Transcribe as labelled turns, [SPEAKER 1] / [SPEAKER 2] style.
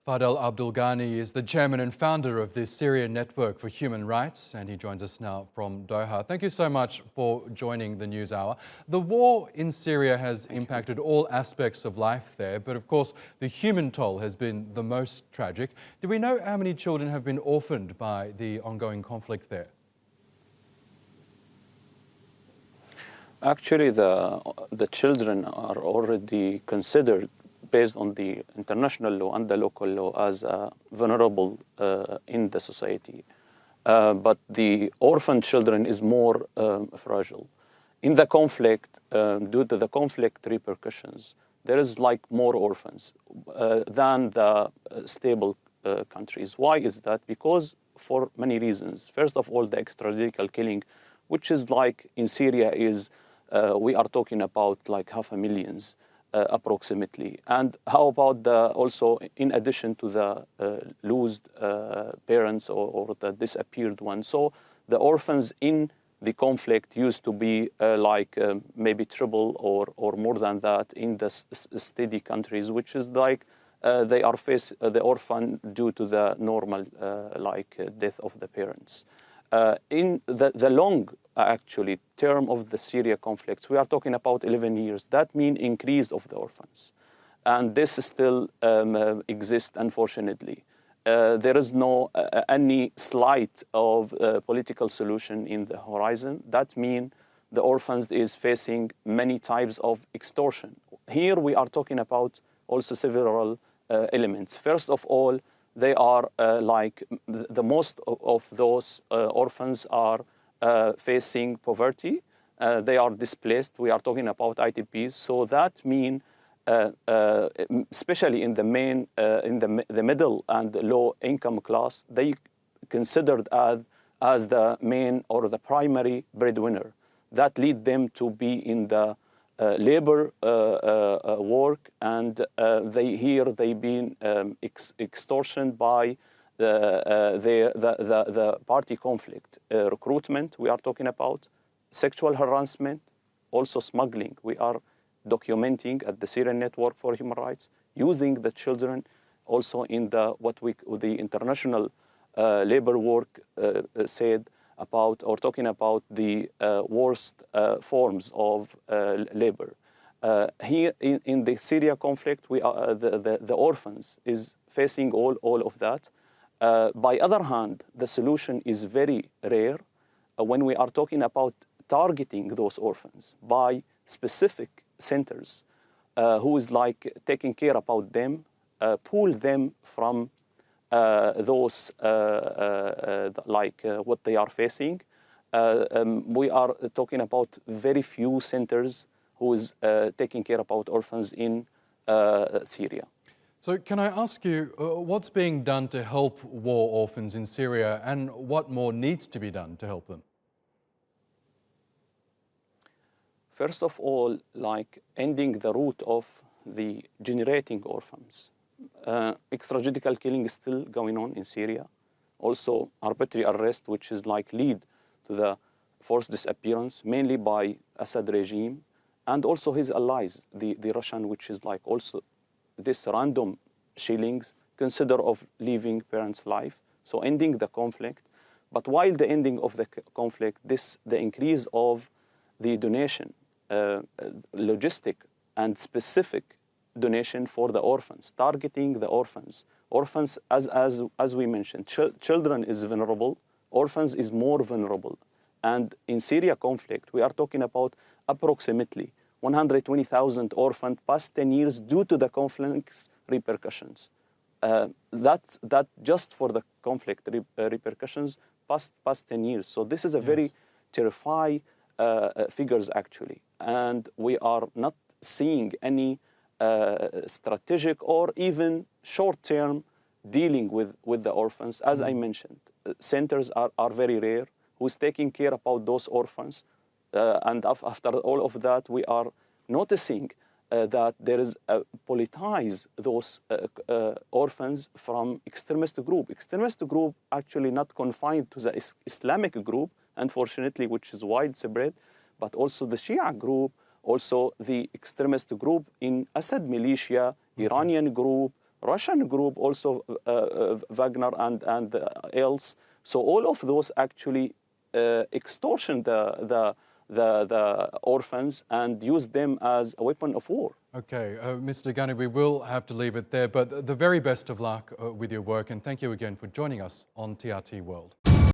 [SPEAKER 1] Fadel Abdul Ghany is the chairman and founder of the Syrian Network for Human Rights, and he joins us now from Doha. Thank you so much for joining the News Hour. The war in Syria has impacted all aspects of life there, but of course the human toll has been the most tragic. Do we know how many children have been orphaned by the ongoing conflict there?
[SPEAKER 2] Actually, the children are already considered, based on the international law and the local law, as vulnerable in the society. But the orphan children is more fragile. In the conflict, due to the conflict repercussions, there is like more orphans than the stable countries. Why is that? Because for many reasons. First of all, the extrajudicial killing, which is like in Syria is, we are talking about like 500,000 approximately. And how about also, in addition to the lost parents or the disappeared ones? So the orphans in the conflict used to be maybe triple or more than that in the steady countries, which is like they are faced the orphan due to the normal death of the parents. In the long actually term of the Syria conflicts, we are talking about 11 years. That means increase of the orphans. And this still exists, unfortunately. There is no any slight of political solution in the horizon. That means the orphans is facing many types of extortion. Here we are talking about also several elements. First of all, they are the most of those orphans are facing poverty. They are displaced. We are talking about ITPs. So that means, especially in the middle and low income class, they considered as the main or the primary breadwinner. That lead them to be in the labor work, and they been extortion by the party conflict, recruitment we are talking about, sexual harassment, also smuggling. We are documenting at the Syrian Network for Human Rights, using the children also in the international labor work said about, or talking about the worst forms of labor. Here in the Syria conflict, we are, the orphans is facing all of that. By other hand, the solution is very rare when we are talking about targeting those orphans by specific centers who is like taking care about them, pull them from those what they are facing. We are talking about very few centers who is taking care about orphans in Syria.
[SPEAKER 1] So can I ask you, what's being done to help war orphans in Syria, and what more needs to be done to help them?
[SPEAKER 2] First of all, like ending the root of the generating orphans. Extrajudicial killing is still going on in Syria. Also arbitrary arrest, which is like lead to the forced disappearance, mainly by Assad regime, and also his allies, the Russian, which is like also this random killings, consider of leaving parents' life. So ending the conflict. But while the ending of the conflict, the increase of the donation, logistic and specific donation for the orphans, targeting the orphans. Orphans, as we mentioned, children is vulnerable, orphans is more vulnerable. And in Syria conflict, we are talking about approximately 120,000 orphans past 10 years due to the conflict's repercussions. That just for the conflict repercussions past 10 years. So this is a very terrifying figures actually. And we are not seeing any strategic or even short-term dealing with the orphans. As I mentioned, centers are very rare. Who's taking care about those orphans? And after all of that, we are noticing that there is a politize those orphans from extremist group. Extremist group actually not confined to the Islamic group, unfortunately, which is widespread, but also the Shia group, also the extremist group in Assad militia, Iranian group, Russian group, also Wagner and else. So all of those actually extortion the orphans and use them as a weapon of war.
[SPEAKER 1] Okay, Mr. Ghany, we will have to leave it there, but the very best of luck with your work, and thank you again for joining us on TRT World.